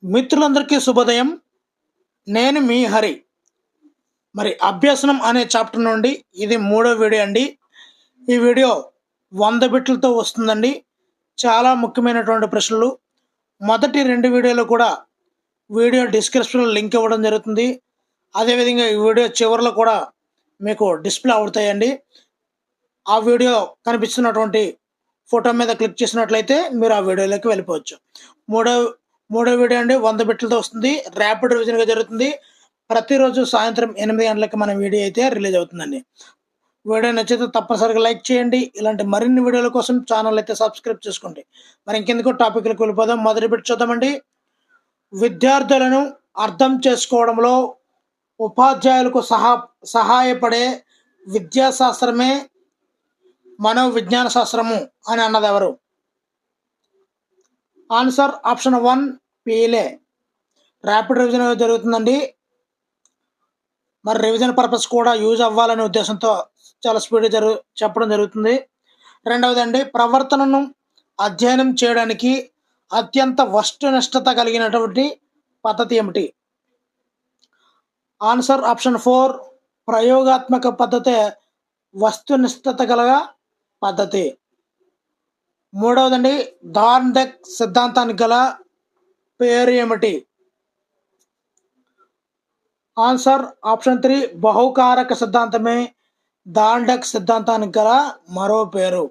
మిత్రులందరికీ శుభోదయం. నేను మీ హరి. మరి అభ్యసనం అనే చాప్టర్ నుండి ఇది మూడో వీడియో అండి. ఈ వీడియో 100 బిట్లతో వస్తుందండి. చాలా ముఖ్యమైనటువంటి ప్రశ్నలు. మొదటి 2 వీడియోలు కూడా వీడియో డిస్క్రిప్షన్లో లింక్ ఇవ్వడం జరుగుతుంది. అదేవిధంగా ఈ వీడియో చివరిలో కూడా మీకు డిస్ప్లే అవుతాయండి. ఆ వీడియో కనిపిస్తున్నటువంటి ఫోటో మీద క్లిక్ చేసినట్లయితే మీరు ఆ వీడియోలోకి వెళ్ళిపోవచ్చు. మూడో మూడో వీడియో అండి 100 బిట్లతో వస్తుంది. ర్యాపిడ్ రివిజన్గా జరుగుతుంది. ప్రతిరోజు సాయంత్రం 8 గంటలకి మన వీడియో అయితే రిలీజ్ అవుతుందండి. వీడియో నచ్చితే తప్పనిసరిగా లైక్ చేయండి. ఇలాంటి మరిన్ని వీడియోల కోసం ఛానల్ అయితే సబ్స్క్రైబ్ చేసుకోండి. మరి ఇంకెందుకు టాపిక్లకు వెళ్ళిపోదాం. మొదటి బిట్ చూద్దామండి. విద్యార్థులను అర్థం చేసుకోవడంలో ఉపాధ్యాయులకు సహాయపడే విద్యాశాస్త్రమే మనోవిజ్ఞాన శాస్త్రము అని అన్నది ఎవరు? Answer option 1 Pele. Rapid revision జరుగుతుందండి. మరి రివిజన్ పర్పస్ కూడా యూజ్ అవ్వాలనే ఉద్దేశంతో చాలా స్పీడ్గా చెప్పడం జరుగుతుంది. రెండవది అండి, ప్రవర్తనను అధ్యయనం చేయడానికి అత్యంత వస్తునిష్టత కలిగినటువంటి పద్ధతి ఏమిటి? ఆన్సర్ ఆప్షన్ 4 ప్రయోగాత్మక పద్ధతే వస్తునిష్టత గల పద్ధతి. మూడవదండి, థార్న్డైక్ సిద్ధాంతానికి గల పేరు ఏమిటి? ఆన్సర్ ఆప్షన్ 3 బహుకారక సిద్ధాంతమే థార్న్డైక్ సిద్ధాంతానికి గల మరో పేరు.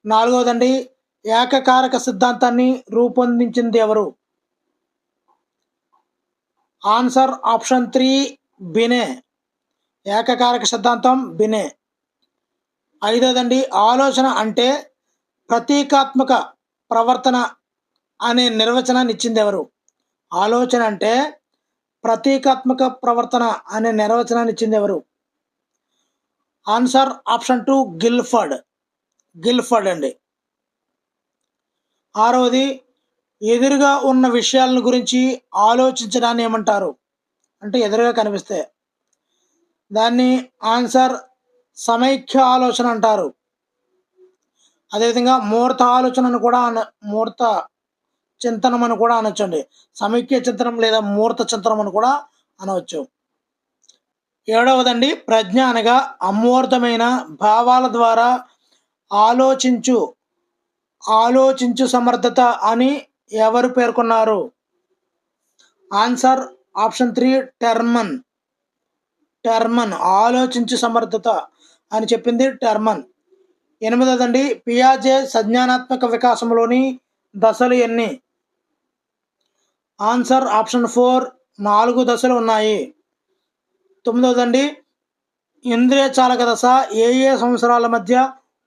నాలుగవదండి, ఏకకారక సిద్ధాంతాన్ని రూపొందించింది ఎవరు? Answer option 3 బినే. ఏకకారక సిద్ధాంతం బినే. ఐదవదండి, ఆలోచన అంటే ప్రతీకాత్మక ప్రవర్తన అనే నిర్వచనాన్ని ఇచ్చింది ఎవరు? ఆలోచన అంటే ప్రతీకాత్మక ప్రవర్తన అనే నిర్వచనాన్ని ఇచ్చింది ఎవరు? ఆన్సర్ ఆప్షన్ 2 గిల్ఫర్డ్ అండి. ఆరవది, ఎదురుగా ఉన్న విషయాలను గురించి ఆలోచించడాన్ని ఏమంటారు? అంటే ఎదురుగా కనిపిస్తే దాన్ని ఆన్సర్ సమైక్య ఆలోచన అంటారు. అదేవిధంగా మూర్త ఆలోచనను కూడా మూర్త చింతనం అని కూడా అనొచ్చండి. సమైక్య చింతనం లేదా మూర్త చింతనం అని కూడా అనవచ్చు. ఏడవదండి, ప్రజ్ఞ అనగా అమూర్తమైన భావాల ద్వారా ఆలోచించు సమర్థత అని ఎవరు పేర్కొన్నారు? ఆన్సర్ ఆప్షన్ 3 టెర్మన్ ఆలోచించు సమర్థత అని చెప్పింది టెర్మన్. ఎనిమిదవదండి, పియాజే సంజ్ఞానాత్మక వికాసంలోని దశలు ఎన్ని? ఆన్సర్ ఆప్షన్ 4 4 దశలు ఉన్నాయి. తొమ్మిదవదండి, ఇంద్రియ చాలక దశ ఏ సంవత్సరాల మధ్య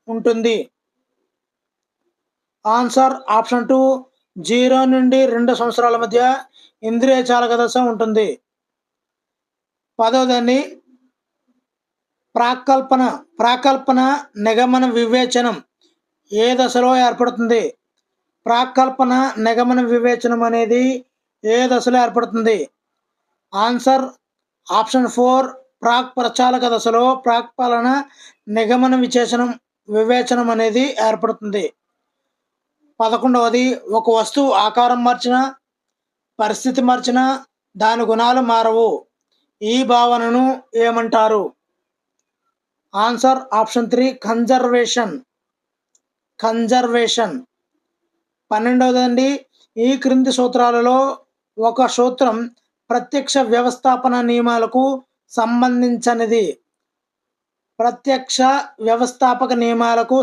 ఉంటుంది? ఆన్సర్ ఆప్షన్ 2 0 నుండి 2 సంవత్సరాల మధ్య ఇంద్రియ చాలక దశ ఉంటుంది. 10వదండి, ప్రాకల్పన నిగమన వివేచనం ఏ దశలో ఏర్పడుతుంది? ప్రాకల్పన నిగమన వివేచనం అనేది ఏ దశలో ఏర్పడుతుంది? ఆన్సర్ ఆప్షన్ 4 ప్రాక్ ప్రచాలక దశలో ప్రాక్పాలన నిగమన వివేచనం అనేది ఏర్పడుతుంది. 11వది, ఒక వస్తువు ఆకారం మార్చినా పరిస్థితి మార్చినా దాని గుణాలు మారవు. ఈ భావనను ఏమంటారు? Answer option 3 conservation. 12వదండి, ఈ క్రింది సూత్రాలలో ఒక సూత్రం ప్రత్యక్ష వ్యవస్థాపక నియమాలకు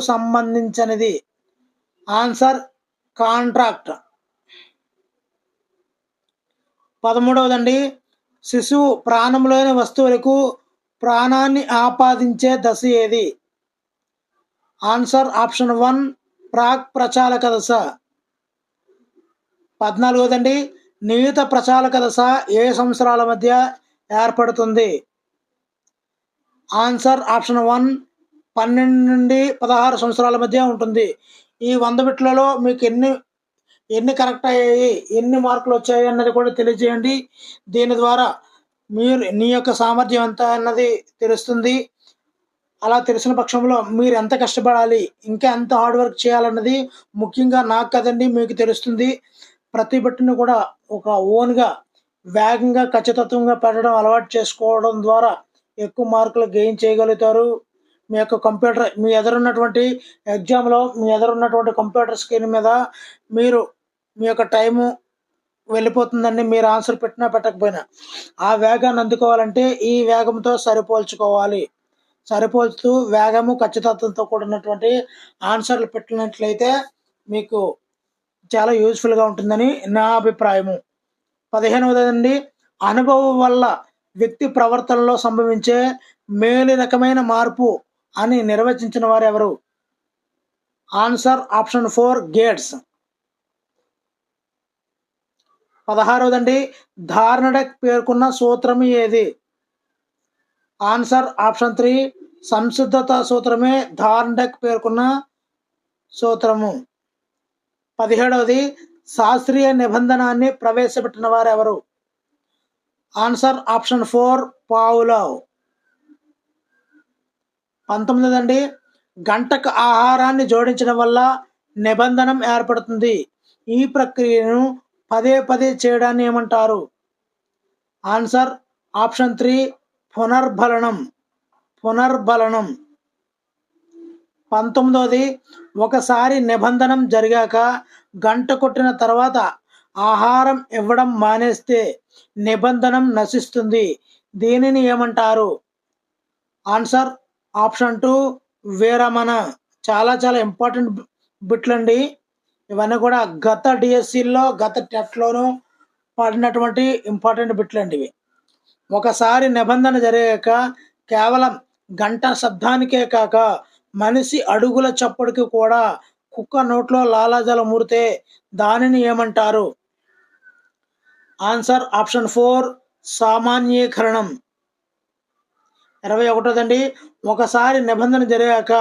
సంబంధించినది. Answer contract. 13వదండి, శిశువు ప్రాణంలోని వస్తువులకు ప్రాణాన్ని ఆపాదించే దశ ఏది? ఆన్సర్ ఆప్షన్ 1 ప్రాక్ ప్రచాలక దశ. 14వదండి, నియుత ప్రచాలక దశ ఏ సంవత్సరాల మధ్య ఏర్పడుతుంది? ఆన్సర్ ఆప్షన్ 1 12 నుండి 16 సంవత్సరాల మధ్య ఉంటుంది. ఈ 100 బిట్లలో మీకు ఎన్ని కరెక్ట్ అయ్యాయి, ఎన్ని మార్కులు వచ్చాయి అన్నది కూడా తెలియజేయండి. దీని ద్వారా నీ యొక్క సామర్థ్యం ఎంత అన్నది తెలుస్తుంది. అలా తెలిసిన పక్షంలో మీరు ఎంత కష్టపడాలి, ఇంకా ఎంత హార్డ్ వర్క్ చేయాలన్నది ముఖ్యంగా నాకు కదండి మీకు తెలుస్తుంది. ప్రతి బిట్‌ని కూడా ఒక ఓన్‌గా వేగంగా, ఖచ్చితత్వంగా పెట్టడం అలవాటు చేసుకోవడం ద్వారా ఎక్కువ మార్కులు గెయిన్ చేయగలుగుతారు. మీ యొక్క కంప్యూటర్ మీ ఎదురున్నటువంటి ఎగ్జామ్‌లో మీ ఎదురున్నటువంటి కంప్యూటర్ స్క్రీన్ మీద మీరు మీ యొక్క టైము వెళ్ళిపోతుందండి. మీరు ఆన్సర్ పెట్టినా పెట్టకపోయినా. ఆ వేగాన్ని అందుకోవాలంటే ఈ వేగంతో సరిపోల్చుకోవాలి. సరిపోల్చుతూ వేగము, ఖచ్చితత్వంతో కూడినటువంటి ఆన్సర్‌లు పెట్టినట్లయితే మీకు చాలా యూజ్‌ఫుల్‌గా ఉంటుందని నా అభిప్రాయము. 15వదండి, అనుభవం వల్ల వ్యక్తి ప్రవర్తనలో సంభవించే మేలు రకమైన మార్పు అని నిర్వచించిన వారెవరు? Answer option 4 Gates. 16వదండి, థార్నడక్ పేర్కొన్న సూత్రం ఏది? ఆన్సర్ ఆప్షన్ 3 సంసిద్ధత సూత్రమే థార్నడక్ పేర్కొన్న సూత్రము. 17వది, శాస్త్రీయ నిబంధనాన్ని ప్రవేశపెట్టిన వారెవరు? Answer option 4 Pavlov. 19వదండి, గంటకు ఆహారాన్ని జోడించడం వల్ల నిబంధనం ఏర్పడుతుంది. ఈ ప్రక్రియను పదే పదే చేయడాన్ని ఏమంటారు? Answer option 3 పునర్బలనం. పునర్బలనం. 19వది, ఒకసారి నిబంధనం జరిగాక గంట కొట్టిన తర్వాత ఆహారం ఇవ్వడం మానేస్తే నిబంధనం నశిస్తుంది. దీనిని ఏమంటారు? ఆన్సర్ ఆప్షన్ 2 విరమణ. చాలా చాలా ఇంపార్టెంట్ బిట్లండి. ఇవన్నీ కూడా గత డిఎస్సిల్లో, గత టెట్‌లోనూ పడినటువంటి ఇంపార్టెంట్ బిట్లండి ఇవి. ఒకసారి నిబంధన జరిగాక కేవలం గంట శబ్దానికే కాక మనిషి అడుగుల చప్పుడుకి కూడా కుక్క నోట్లో లాలాజలం ఊరితే దానిని ఏమంటారు? Answer option 4 సామాన్యీకరణం. 21వదండి, ఒకసారి నిబంధన జరిగాక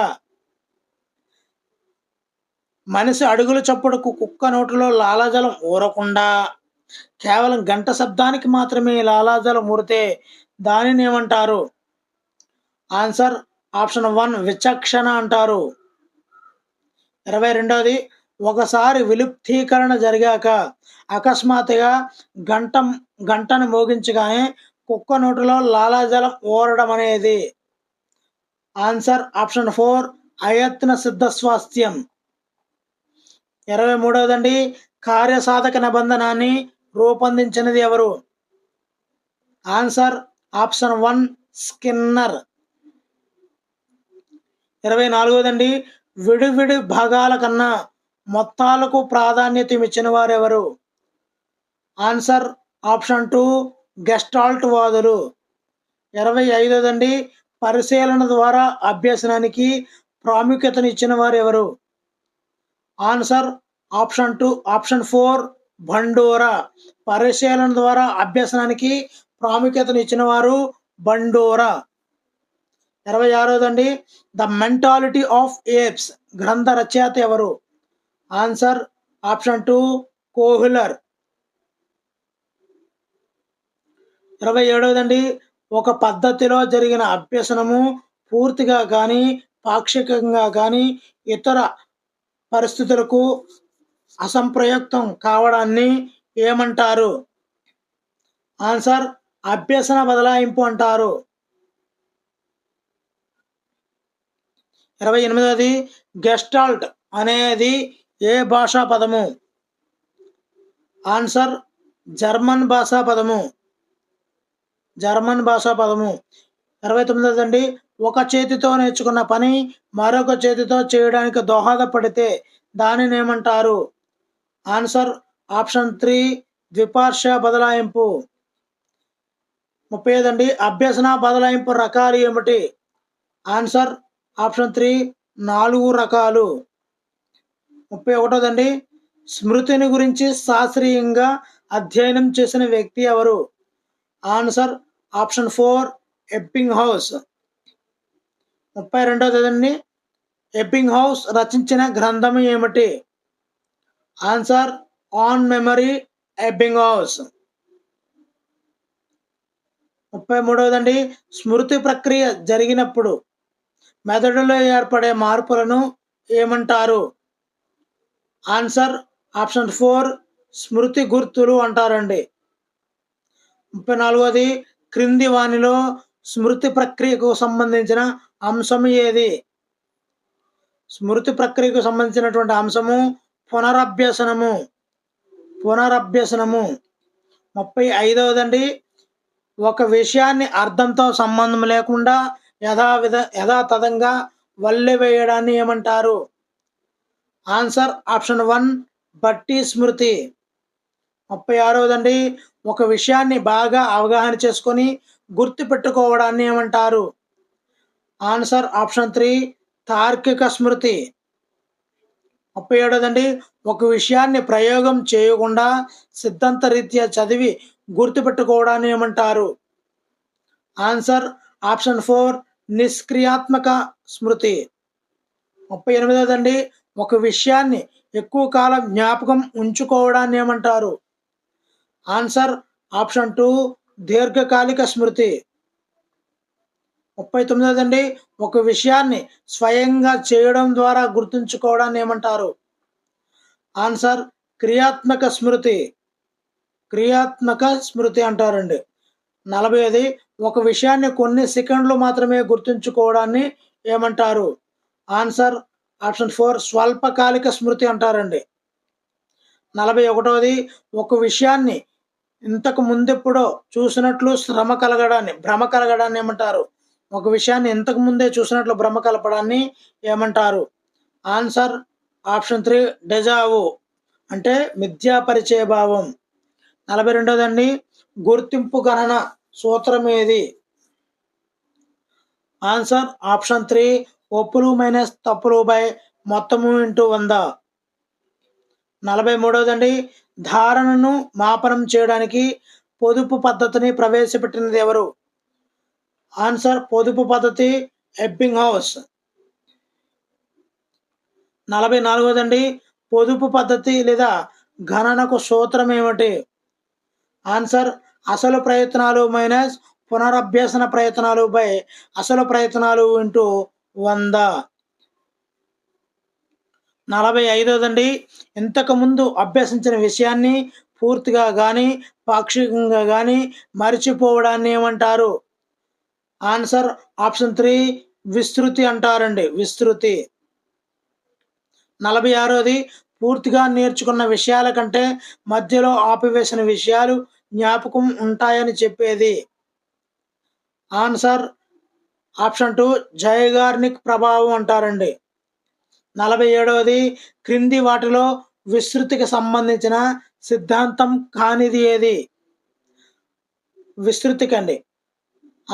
మనిషి అడుగుల చప్పుడుకు కుక్క నోటిలో లాలాజలం ఊరకుండా కేవలం గంట శబ్దానికి మాత్రమే లాలాజలం ఊరితే దానిని ఏమంటారు? ఆన్సర్ ఆప్షన్ 1 విచక్షణ అంటారు. 22వది, ఒకసారి విలుప్తీకరణ జరిగాక అకస్మాత్తుగా గంటను మోగించగానే కుక్క నోటిలో లాలాజలం ఊరడం అనేది? Answer option 4 అయత్న సిద్ధస్వాస్థ్యం. 23వదండి, కార్యసాధక నిబంధనాన్ని రూపొందించినది ఎవరు? Answer option 1 Skinner. 24వదండి, విడివిడి భాగాల కన్నా మొత్తాలకు ప్రాధాన్యత ఇచ్చిన వారెవరు? ఆన్సర్ ఆప్షన్ 2 గెస్టాల్ట్ వాదులు. 25వదండి, పరిశీలన ద్వారా అభ్యసనానికి ప్రాముఖ్యతను ఇచ్చిన వారు ఎవరు? Answer option 4 Bandura. పరిశీలన ద్వారా అభ్యసనానికి ప్రాముఖ్యతను ఇచ్చిన వారు బండోరా. 26వదండి, ద మెంటాలిటీ ఆఫ్ ఏప్స్ గ్రంథ రచయిత ఎవరు? Answer option 2 Kohler. 27వదండి, ఒక పద్ధతిలో జరిగిన అభ్యసనము పూర్తిగా కానీ పాక్షికంగా కానీ ఇతర పరిస్థితులకు అసంప్రయుక్తం కావడాన్ని ఏమంటారు? ఆన్సర్ అభ్యసన బదలాయింపు అంటారు. 28వది, గెస్టాల్ట్ అనేది ఏ భాషా పదము? ఆన్సర్ జర్మన్ భాషా పదము. 29వదండి, ఒక చేతితో నేర్చుకున్న పని మరొక చేతితో చేయడానికి దోహదపడితే దానిని ఏమంటారు? ఆన్సర్ ఆప్షన్ 3 ద్విపార్శ్వ బదలాయింపు. 30వదండి, అభ్యసన బదలాయింపు రకాలు ఏమిటి? ఆన్సర్ ఆప్షన్ 3 4 రకాలు. 31వదండి, స్మృతిని గురించి శాస్త్రీయంగా అధ్యయనం చేసిన వ్యక్తి ఎవరు? Answer option 4 ఎబ్బింగ్హౌస్. 32వదండి, ఎబ్బింగ్హౌస్ రచించిన గ్రంథం ఏమిటి? Answer on memory Ebbinghaus. 33వదండి, స్మృతి ప్రక్రియ జరిగినప్పుడు మెదడులో ఏర్పడే మార్పులను ఏమంటారు? ఆన్సర్ ఆప్షన్ 4 స్మృతి గుర్తులు అంటారండి. 34వది క్రింది వానిలో స్మృతి ప్రక్రియకు సంబంధించిన అంశం ఏది? స్మృతి ప్రక్రియకు సంబంధించినటువంటి అంశము పునరభ్యసనము. పునరభ్యసనము. 35వదండి ఒక విషయాన్ని అర్థంతో సంబంధం లేకుండా యథాతథంగా వల్లె వేయడాన్ని ఏమంటారు? ఆన్సర్ ఆప్షన్ 1 బట్టి స్మృతి. 36వదండి ఒక విషయాన్ని బాగా అవగాహన చేసుకొని గుర్తు పెట్టుకోవడాన్ని ఏమంటారు? ఆన్సర్ ఆప్షన్ 3 తార్కిక స్మృతి. 37వదండి ఒక విషయాన్ని ప్రయోగం చేయకుండా సిద్ధాంత రీత్యా చదివి గుర్తుపెట్టుకోవడాన్ని ఏమంటారు? ఆన్సర్ ఆప్షన్ 4 నిష్క్రియాత్మక స్మృతి. 38వదండి ఒక విషయాన్ని ఎక్కువ కాలం జ్ఞాపకం ఉంచుకోవడాన్ని ఏమంటారు? ఆన్సర్ ఆప్షన్ 2 దీర్ఘకాలిక స్మృతి. 39వదండి ఒక విషయాన్ని స్వయంగా చేయడం ద్వారా గుర్తుంచుకోవడాన్ని ఏమంటారు? ఆన్సర్ క్రియాత్మక స్మృతి. క్రియాత్మక స్మృతి అంటారండి. 40వది ఒక విషయాన్ని కొన్ని సెకండ్లు మాత్రమే గుర్తుంచుకోవడాన్ని ఏమంటారు? ఆన్సర్ ఆప్షన్ 4 స్వల్పకాలిక స్మృతి అంటారండి. 41వది ఒక విషయాన్ని ఇంతకు ముందెప్పుడో చూసినట్లు భ్రమ కలగడాన్ని ఏమంటారు? ఒక విషయాన్ని ఇంతకు ముందే చూసినట్లు భ్రమ కలపడాన్ని ఏమంటారు? ఆన్సర్ ఆప్షన్ 3 డెజావు అంటే మిథ్యా పరిచయ భావం. 42వదండి గుర్తింపు గణన సూత్రం ఏది? ఆన్సర్ ఆప్షన్ 3 ఒప్పులు మైనస్ తప్పులు బై మొత్తము ఇంటూ 100. 43వదండి ధారణను మాపనం చేయడానికి పొదుపు పద్ధతిని ప్రవేశపెట్టినది ఎవరు? ఆన్సర్ పొదుపు పద్ధతి ఎబ్బింగ్ హౌస్. 44వదండి పొదుపు పద్ధతి లేదా గణనకు సూత్రం ఏమిటి? ఆన్సర్ అసలు ప్రయత్నాలు మైనస్ పునరభ్యసన ప్రయత్నాలు బై అసలు ప్రయత్నాలు ఇంటూ 100. 45వదండి ఇంతకుముందు అభ్యసించిన విషయాన్ని పూర్తిగా కానీ పాక్షికంగా కానీ మరిచిపోవడాన్ని ఏమంటారు? ఆన్సర్ ఆప్షన్ 3 విస్తృతి అంటారండి. విస్తృతి. 46వది పూర్తిగా నేర్చుకున్న విషయాల కంటే మధ్యలో ఆపివేసిన విషయాలు జ్ఞాపకం ఉంటాయని చెప్పేది? ఆన్సర్ ఆప్షన్ 2 జైగార్నిక్ ప్రభావం అంటారండి. 47వది క్రింది వాటిలో విస్తృతికి సంబంధించిన సిద్ధాంతం కానిది ఏది? విస్తృతికండి.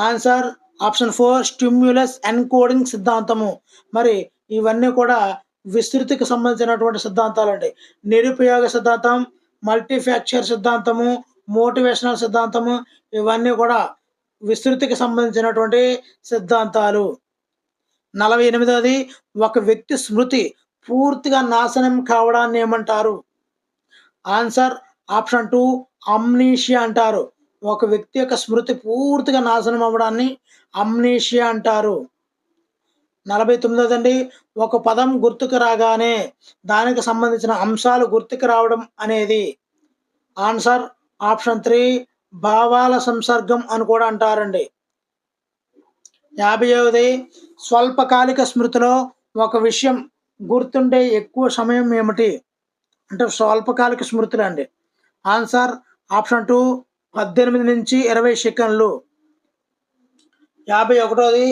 ఆన్సర్ ఆప్షన్ 4 స్టిమ్యులస్ ఎన్కోడింగ్ సిద్ధాంతము. మరి ఇవన్నీ కూడా విస్తృతికి సంబంధించినటువంటి సిద్ధాంతాలండి. నిరుపయోగ సిద్ధాంతం, మల్టీఫ్యాక్చర్ సిద్ధాంతము, మోటివేషనల్ సిద్ధాంతము ఇవన్నీ కూడా విస్తృతికి సంబంధించినటువంటి సిద్ధాంతాలు. 48వది ఒక వ్యక్తి స్మృతి పూర్తిగా నాశనం కావడాన్ని ఏమంటారు? ఆన్సర్ ఆప్షన్ 2 అమ్నీషియా అంటారు. ఒక వ్యక్తి యొక్క స్మృతి పూర్తిగా నాశనం అవ్వడాన్ని అమ్నీషియా అంటారు. 49వదండి ఒక పదం గుర్తుకు రాగానే దానికి సంబంధించిన అంశాలు గుర్తుకు రావడం అనేది? ఆన్సర్ ఆప్షన్ 3 భావాల సంసర్గం అని కూడా అంటారండి. 50వది స్వల్పకాలిక స్మృతిలో ఒక విషయం గుర్తుండే ఎక్కువ సమయం ఏమిటి? అంటే స్వల్పకాలిక స్మృతులు అండి. ఆన్సర్ ఆప్షన్ 2 18 నుంచి 20 సెకండ్లు. 51వది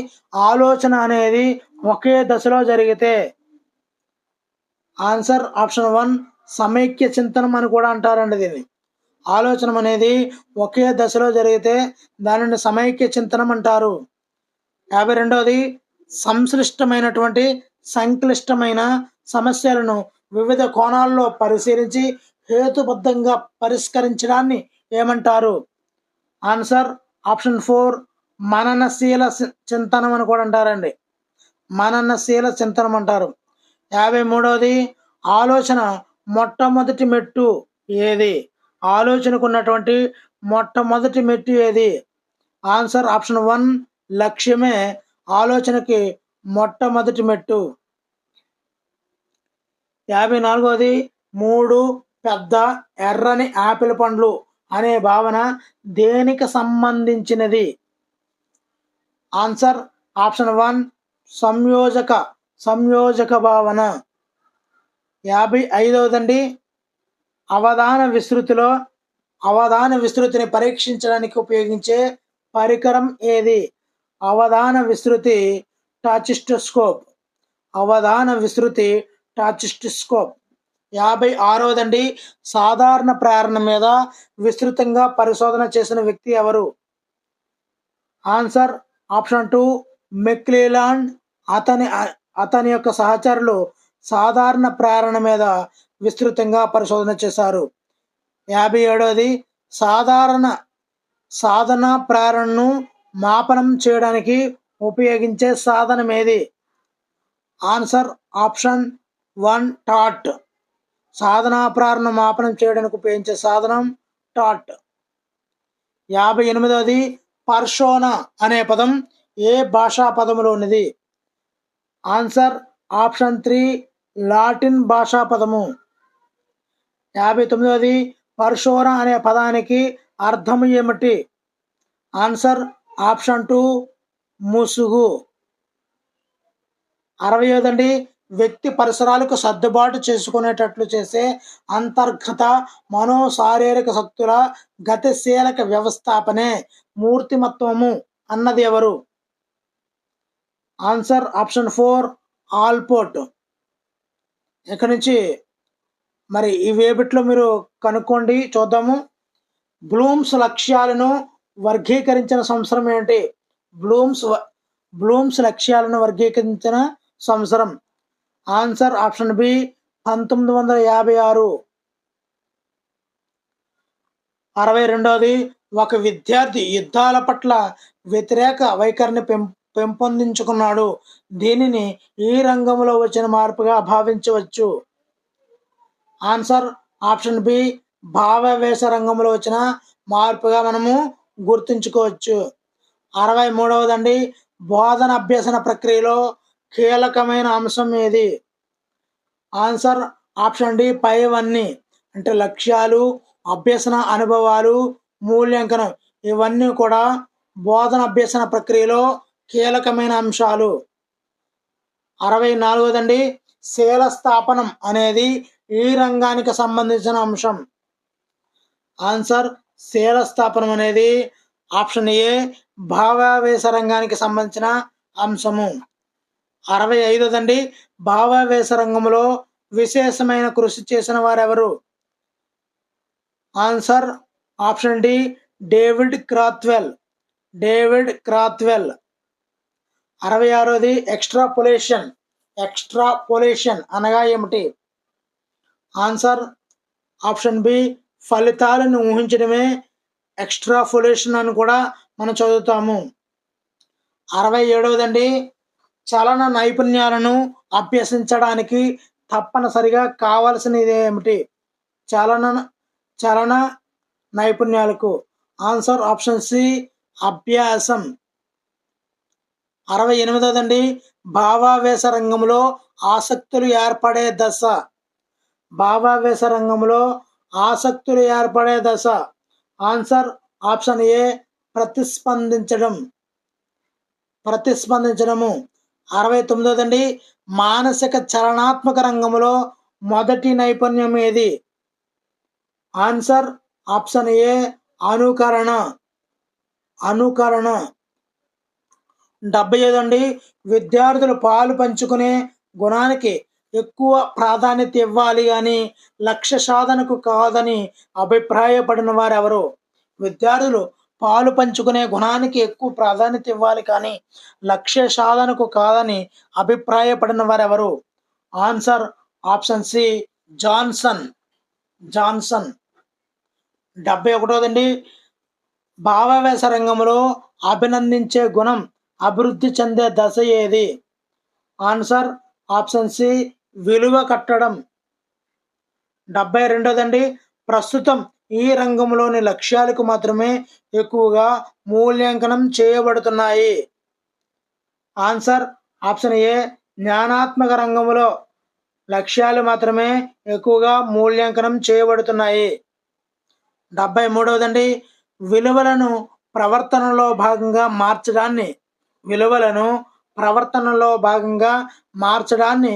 ఆలోచన అనేది ఒకే దశలో జరిగితే? ఆన్సర్ ఆప్షన్ 1 సమైక్య చింతనం అని కూడా అంటారండి. దీన్ని ఆలోచన అనేది ఒకే దశలో జరిగితే దానిని సమైక్య చింతనం అంటారు. 52వది సంక్లిష్టమైనటువంటి సమస్యలను వివిధ కోణాల్లో పరిశీలించి హేతుబద్ధంగా పరిష్కరించడాన్ని ఏమంటారు? ఆన్సర్ ఆప్షన్ 4 మననశీల చింతనం అని కూడా అంటారండి. మననశీల చింతనం అంటారు. 53వది ఆలోచన మొట్టమొదటి మెట్టు ఏది? ఆలోచనకు ఉన్నటువంటి మొట్టమొదటి మెట్టు ఏది? ఆన్సర్ ఆప్షన్ 1 లక్ష్యమే ఆలోచనకి మొట్టమొదటి మెట్టు. 54వది 3 పెద్ద ఎర్రని యాపిల్ పండ్లు అనే భావన దేనికి సంబంధించినది? ఆన్సర్ ఆప్షన్ 1 సంయోజక భావన. 55వదండి, అవధాన విస్తృతిని పరీక్షించడానికి ఉపయోగించే పరికరం ఏది? అవధాన విస్తృతి టాచిస్టోస్కోప్. 56వదండి, సాధారణ ప్రేరణ మీద విస్తృతంగా పరిశోధన చేసిన వ్యక్తి ఎవరు? Answer option 2 మెక్లెలాండ్. అతని యొక్క సహచరులు సాధారణ ప్రేరణ మీద విస్తృతంగా పరిశోధన చేశారు. 57వది, సాధన ప్రేరణను మాపనం చేయడానికి ఉపయోగించే సాధనం ఏది? Answer option 1 TAT. సాధనా ప్రేరణ మాపనం చేయడానికి ఉపయోగించే సాధనం టాట్. 58వది, పర్సోనా అనే పదం ఏ భాషా పదములోనిది? ఆన్సర్ ఆప్షన్ 3 లాటిన్ భాషా పదము. 59వది, పర్సోనా అనే పదానికి అర్థం ఏమిటి? ఆన్సర్ ఆప్షన్ 2 ముసుగు. 60వదండి, వ్యక్తి పరిసరాలకు సర్దుబాటు చేసుకునేటట్లు చేసే అంతర్గత మనోశారీరక శక్తుల గతిశీలక వ్యవస్థాపనే మూర్తిమత్వము అన్నది ఎవరు? Answer option 4 Alport. ఇక్కడ నుంచి మరి ఈ వేబిట్లో మీరు కనుక్కోండి, చూద్దాము. బ్లూమ్స్ లక్ష్యాలను వర్గీకరించిన సంవత్సరం ఏంటి? బ్లూమ్స్ లక్ష్యాలను వర్గీకరించిన సంవత్సరం. Answer option B 1956. 62వది, ఒక విద్యార్థి యుద్ధాల పట్ల వ్యతిరేక వైఖరిని పెంపొందించుకున్నాడు. దీనిని ఈ రంగంలో వచ్చిన మార్పుగా భావించవచ్చు. ఆన్సర్ ఆప్షన్ బి భావావేశ రంగంలో వచ్చిన మార్పుగా మనము గుర్తుంచుకోవచ్చు. 63వదండి, బోధన అభ్యసన ప్రక్రియలో కీలకమైన అంశం ఏది? ఆన్సర్ ఆప్షన్ డి పైవన్నీ. అంటే లక్ష్యాలు, అభ్యసన అనుభవాలు, మూల్యాంకనం ఇవన్నీ కూడా బోధన అభ్యసన ప్రక్రియలో కీలకమైన అంశాలు. 64వదండి, శీల స్థాపనం అనేది ఈ రంగానికి సంబంధించిన అంశం. ఆన్సర్ శీల స్థాపనం అనేది ఆప్షన్ ఏ భావావేశ రంగానికి సంబంధించిన అంశము. 65వదండి, భావావేశ రంగంలో విశేషమైన కృషి చేసిన వారెవరు? Answer option D David Krathwohl. 66వది, ఎక్స్ట్రాపోలేషన్ అనగా ఏమిటి? ఆన్సర్ ఆప్షన్ బి ఫలితాలను ఊహించడమే ఎక్స్ట్రాపోలేషన్ అని కూడా మనం చదువుతాము. 67వదండి, చలన నైపుణ్యాలను అభ్యసించడానికి తప్పనిసరిగా కావలసినది ఏమిటి? చలన నైపుణ్యాలకు. ఆన్సర్ ఆప్షన్ సి అభ్యాసం. 68వదండి, భావావేశ రంగంలో ఆసక్తులు ఏర్పడే దశ. ఆన్సర్ ఆప్షన్ ఏ ప్రతిస్పందించడము. 69వదండి, మానసిక చలనాత్మక రంగంలో మొదటి నైపుణ్యం ఏది? ఆన్సర్ ఆప్షన్ ఏ అనుకరణ. 75వదండి, విద్యార్థులు పాలు పంచుకునే గుణానికి ఎక్కువ ప్రాధాన్యత ఇవ్వాలి కానీ లక్ష్య సాధనకు కాదని అభిప్రాయపడిన వారెవరు? విద్యార్థులు పాలు పంచుకునే గుణానికి ఎక్కువ ప్రాధాన్యత ఇవ్వాలి కానీ లక్ష్య సాధనకు కాదని అభిప్రాయపడిన వారెవరు? Answer option C Johnson. 71వదండి, భావావేశ రంగంలో అభినందించే గుణం అభివృద్ధి చెందే దశ ఏది? ఆన్సర్ ఆప్షన్ సి విలువ కట్టడం. 72వదండి, ప్రస్తుతం ఈ రంగంలోని లక్ష్యాలకు మాత్రమే ఎక్కువగా మూల్యాంకనం చేయబడుతున్నాయి. ఆన్సర్ ఆప్షన్ ఏ జ్ఞానాత్మక రంగంలో లక్ష్యాలు మాత్రమే ఎక్కువగా మూల్యాంకనం చేయబడుతున్నాయి. 73వదండి, విలువలను ప్రవర్తనలో భాగంగా మార్చడాన్ని విలువలను ప్రవర్తనలో భాగంగా మార్చడాన్ని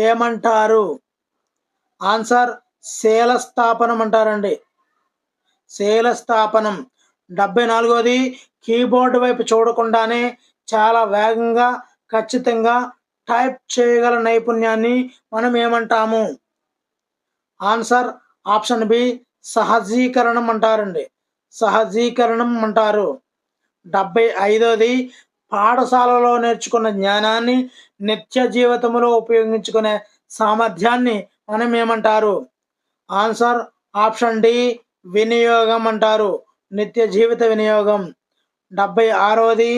ఏమంటారు? ఆన్సర్ శీలస్థాపనం అంటారండి. శీలస్థాపనం. 74వది, కీబోర్డు వైపు చూడకుండానే చాలా వేగంగా ఖచ్చితంగా టైప్ చేయగల నైపుణ్యాన్ని మనం ఏమంటాము? ఆన్సర్ ఆప్షన్ బి సహజీకరణం అంటారండి. సహజీకరణం అంటారు. 75వది, పాఠశాలలో నేర్చుకున్న జ్ఞానాన్ని నిత్య జీవితంలో ఉపయోగించుకునే సామర్థ్యాన్ని మనం ఏమంటారు? ఆన్సర్ ఆప్షన్ డి వినియోగం అంటారు. నిత్య జీవిత వినియోగం. 76వది,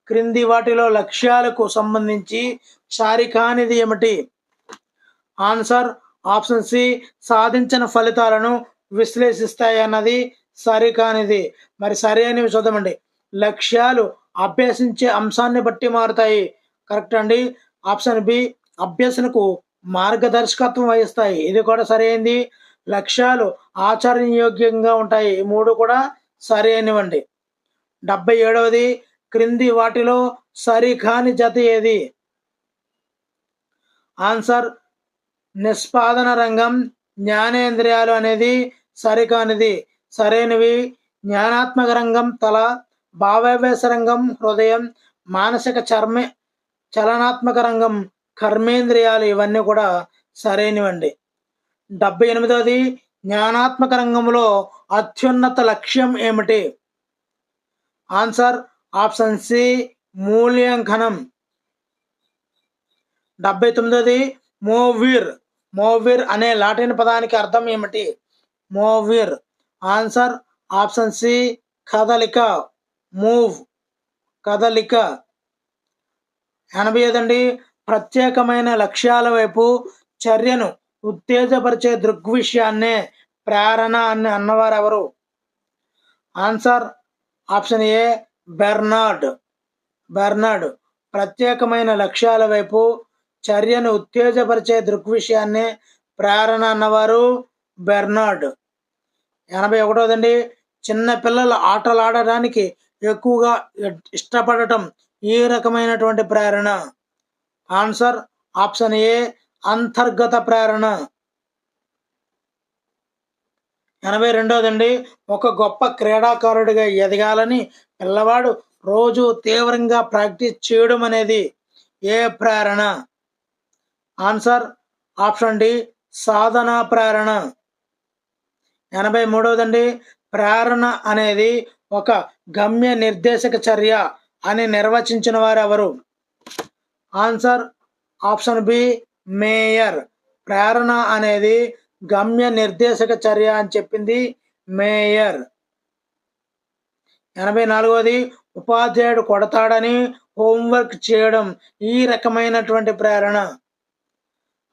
క్రింది వాటిలో లక్ష్యాలకు సంబంధించి సరికానిది ఏమిటి? ఆన్సర్ ఆప్షన్ సి సాధించిన ఫలితాలను విశ్లేషిస్తాయి అన్నది సరికానిది. మరి సరి అనేవి చూద్దామండి. లక్ష్యాలు అభ్యసించే అంశాన్ని బట్టి మారుతాయి. కరెక్ట్ అండి. ఆప్షన్ బి అభ్యసనకు మార్గదర్శకత్వం వహిస్తాయి. ఇది కూడా సరైనది. లక్ష్యాలు ఆచరణయోగ్యంగా ఉంటాయి. ఈ మూడు కూడా సరైనవండి. 77వది, క్రింది వాటిలో సరికాని జత ఏది? ఆన్సర్ నిష్పాదన రంగం, జ్ఞానేంద్రియాలు అనేది సరికానిది. సరైనవి జ్ఞానాత్మక రంగం తల, భావావేశ రంగం హృదయం, మానసిక చలనాత్మక రంగం కర్మేంద్రియాలు. ఇవన్నీ కూడా సరైనవండి. 78వది, జ్ఞానాత్మక రంగంలో అత్యున్నత లక్ష్యం ఏమిటి? ఆన్సర్ ఆప్షన్ సి మూల్యాంకనం. 79వది, మోవిర్. మోవిర్ అనే లాటిన్ పదానికి అర్థం ఏమిటి? మోవిర్. ఆన్సర్ ఆప్షన్ సి కదలిక. మూవ్, కదలిక. 85వదండి, ప్రత్యేకమైన లక్ష్యాల వైపు చర్యను ఉత్తేజపరిచే దృగ్విషయాన్నే ప్రేరణ అని అన్నవారు ఎవరు? ఆన్సర్ ఆప్షన్ ఏ బెర్నార్డ్. బెర్నార్డ్. ప్రత్యేకమైన లక్ష్యాల వైపు చర్యను ఉత్తేజపరిచే దృగ్విషయాన్నే ప్రేరణ అన్నవారు బెర్నార్డ్. 81వదండి, చిన్న పిల్లల ఆటలాడడానికి ఎక్కువగా ఇష్టపడటం ఈ రకమైనటువంటి ప్రేరణ? ఆన్సర్ ఆప్షన్ ఏ అంతర్గత ప్రేరణ. 82వదండి, ఒక గొప్ప క్రీడాకారుడిగా ఎదగాలని పిల్లవాడు రోజు తీవ్రంగా ప్రాక్టీస్ చేయడం అనేది ఏ ప్రేరణ? ఆన్సర్ ఆప్షన్ డి సాధన ప్రేరణ. 83వదండి, ప్రేరణ అనేది ఒక గమ్య నిర్దేశక చర్య అని నిర్వచించిన వారు ఎవరు? Answer option B Mayer. ప్రేరణ అనేది గమ్య నిర్దేశక చర్య అని చెప్పింది మేయర్. 84వది, ఉపాధ్యాయుడు కొడతాడని హోంవర్క్ చేయడం ఈ రకమైనటువంటి ప్రేరణ?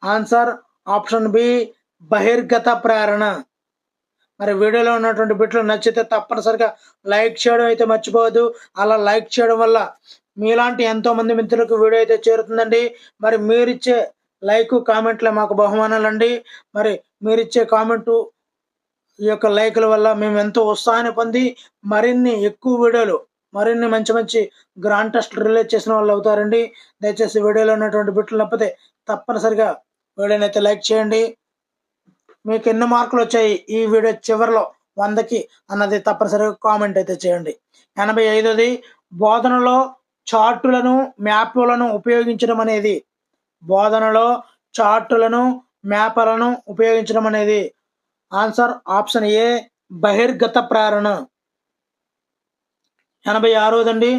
ఆన్సర్ ఆప్షన్ బి బహిర్గత ప్రేరణ. మరి వీడియోలో ఉన్నటువంటి బిట్లు నచ్చితే తప్పనిసరిగా లైక్ చేయడం అయితే మర్చిపోవద్దు. అలా లైక్ చేయడం వల్ల మీలాంటి ఎంతోమంది మిత్రులకు వీడియో అయితే చేరుతుందండి. మరి మీరిచ్చే లైక్ కామెంట్లే మాకు బహుమానాలండి. మరి మీరిచ్చే కామెంటు ఈ యొక్క లైకుల వల్ల మేము ఎంతో ఉత్సాహాన్ని పొంది మరిన్ని ఎక్కువ వీడియోలు, మరిన్ని మంచి మంచి గ్రాండ్ టెస్ట్ రిలీజ్ చేసిన వాళ్ళు అవుతారండి. దయచేసి వీడియోలో ఉన్నటువంటి బిట్లు తప్పితే తప్పనిసరిగా వీడియోని అయితే లైక్ చేయండి. మీకు ఎన్ని మార్కులు వచ్చాయి ఈ వీడియో చివరిలో 100కి అన్నది తప్పనిసరిగా కామెంట్ అయితే చేయండి. 85వది, బోధనలో చార్టులను మ్యాప్లను ఉపయోగించడం అనేది? బోధనలో చార్టులను మ్యాప్లను ఉపయోగించడం అనేది? ఆన్సర్ ఆప్షన్ ఏ బహిర్గత ప్రేరణ. 86వదండి,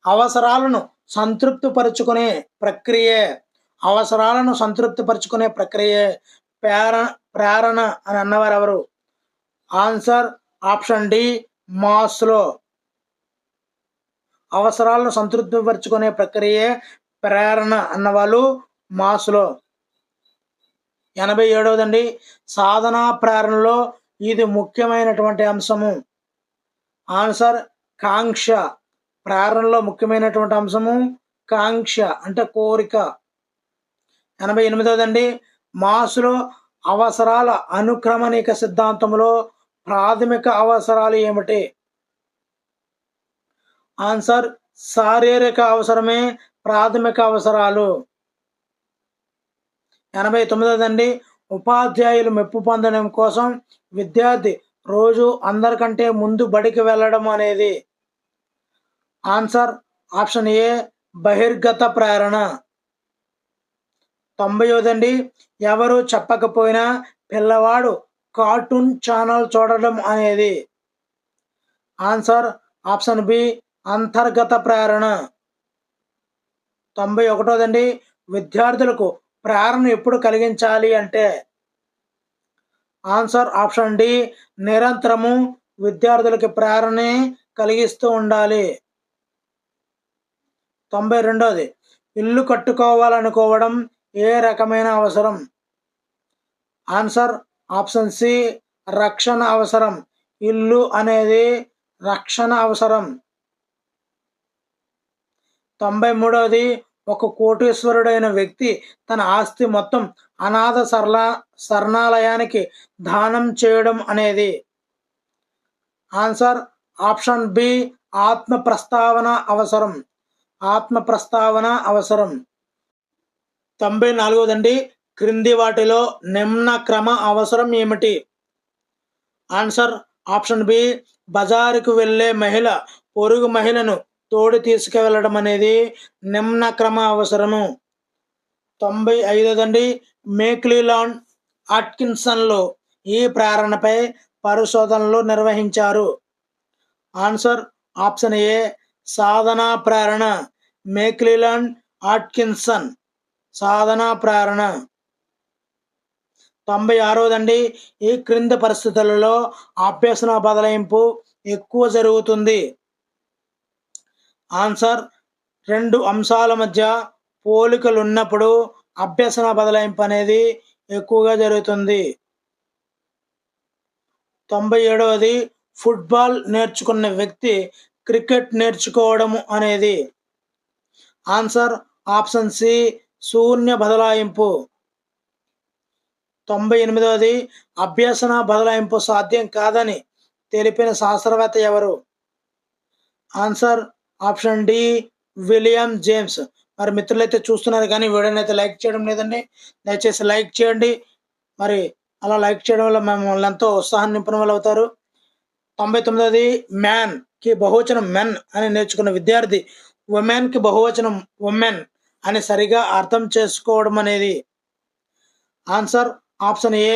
అవసరాలను సంతృప్తిపరుచుకునే ప్రక్రియే. అవసరాలను సంతృప్తిపరుచుకునే ప్రక్రియే ప్రేరణ అని అన్నవారు ఎవరు? Answer option D Maslow. అవసరాలను సంతృప్తిపరుచుకునే ప్రక్రియే ప్రేరణ అన్నవాళ్ళు మాస్లో. 87వదండి, సాధనా ప్రేరణలో ఇది ముఖ్యమైనటువంటి అంశము. ఆన్సర్ కాంక్ష. ప్రేరణలో ముఖ్యమైనటువంటి అంశము కాంక్ష అంటే కోరిక. 88వదండి, మాస్లో అవసరాల అనుక్రమణిక సిద్ధాంతంలో ప్రాథమిక అవసరాలు ఏమిటి? ఆన్సర్ శారీరక అవసరమే ప్రాథమిక అవసరాలు. 89దండి, ఉపాధ్యాయులు మెప్పు పొందడం కోసం విద్యార్థి రోజు అందరికంటే ముందు బడికి వెళ్ళడం అనేది. ఆన్సర్ ఆప్షన్ ఏ బహిర్గత ప్రేరణ. 90దండి, ఎవరు చెప్పకపోయినా పిల్లవాడు కార్టూన్ ఛానల్ చూడడం అనేది. ఆన్సర్ ఆప్షన్ బి అంతర్గత ప్రేరణ. 91దండి, విద్యార్థులకు ప్రేరణ ఎప్పుడు కలిగించాలి అంటే. ఆన్సర్ ఆప్షన్ డి నిరంతరము విద్యార్థులకి ప్రేరణని కలిగిస్తూ ఉండాలి. 92ది, ఇల్లు కట్టుకోవాలనుకోవడం ఏ రకమైన అవసరం? ఆన్సర్ ఆప్షన్ సి రక్షణ అవసరం. ఇల్లు అనేది రక్షణ అవసరం. 93ది, ఒక కోటీశ్వరుడైన వ్యక్తి తన ఆస్తి మొత్తం అనాథ శరణాలయానికి దానం చేయడం అనేది. ఆన్సర్ ఆప్షన్ బి ఆత్మ ప్రస్తావన అవసరం. ఆత్మ ప్రస్తావన అవసరం. 94దండి, క్రింది వాటిలో నిమ్న క్రమ అవసరం ఏమిటి? ఆన్సర్ ఆప్షన్ బి బజారుకు వెళ్ళే మహిళ పొరుగు మహిళను తోడు తీసుకువెళ్ళడం అనేది నిమ్న క్రమ అవసరము. 95దండి, మేక్లీలాండ్ అట్కిన్సన్లు ఈ ప్రేరణపై పరిశోధనలు నిర్వహించారు. ఆన్సర్ ఆప్షన్ ఏ సాధనా ప్రేరణ. మేక్లీలాండ్ అట్కిన్సన్ సాధనా ప్రేరణ. 96దండి, ఈ క్రింది పరిస్థితులలో అభ్యసన బదలాయింపు ఎక్కువ జరుగుతుంది. ఆన్సర్ 2 అంశాల మధ్య పోలికలు ఉన్నప్పుడు అభ్యసన బదలాయింపు అనేది ఎక్కువగా జరుగుతుంది. 97ది, ఫుట్బాల్ నేర్చుకున్న వ్యక్తి క్రికెట్ నేర్చుకోవడం అనేది. ఆన్సర్ ఆప్షన్ సి శూన్య బదలాయింపు. 98ది, అభ్యసన బదలాయింపు సాధ్యం కాదని తెలిపిన శాస్త్రవేత్త ఎవరు? Answer option D William James. మరి మిత్రులైతే చూస్తున్నారు కానీ వీడియోని అయితే లైక్ చేయడం లేదండి. దయచేసి లైక్ చేయండి. మరి అలా లైక్ చేయడం వల్ల మిమ్మల్ని ఎంతో ఉత్సాహాన్ని నింపిన వాళ్ళు అవుతారు. 99ది, మ్యాన్కి బహువచనం మెన్ అని నేర్చుకున్న విద్యార్థి ఉమెన్కి బహువచనం ఉమెన్ అని సరిగా అర్థం చేసుకోవడం అనేది. ఆన్సర్ ఆప్షన్ ఏ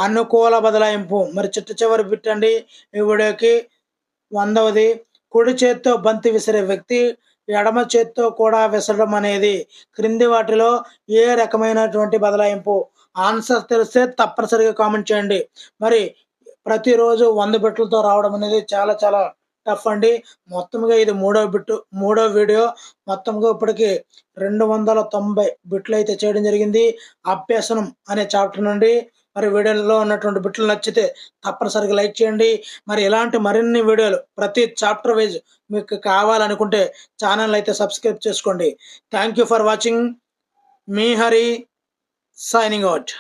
అనుకూల బదలాయింపు. మరి చివరి బిట్టండి ఈ వీడియోకి. 100వది, కుడి చేత్తో బంతి విసిరే వ్యక్తి ఎడమ చేత్తో కూడా విసరడం అనేది క్రింది వాటిలో ఏ రకమైనటువంటి బదలాయింపు? ఆన్సర్ తెలిస్తే తప్పనిసరిగా కామెంట్ చేయండి. మరి ప్రతిరోజు 100 బిట్లతో రావడం అనేది చాలా చాలా టఫ్ అండి. మొత్తంగా ఇది మూడో వీడియో. మొత్తంగా ఇప్పటికి 290 బిట్లు అయితే చేయడం జరిగింది అభ్యసనం అనే చాప్టర్ నుండి. మరి వీడియోలో ఉన్నటువంటి బిట్లు నచ్చితే తప్పనిసరిగా లైక్ చేయండి. మరి ఇలాంటి మరిన్ని వీడియోలు ప్రతి చాప్టర్ వైజ్ మీకు కావాలనుకుంటే ఛానల్ అయితే సబ్స్క్రైబ్ చేసుకోండి. Thank you for watching. Me Hari signing out.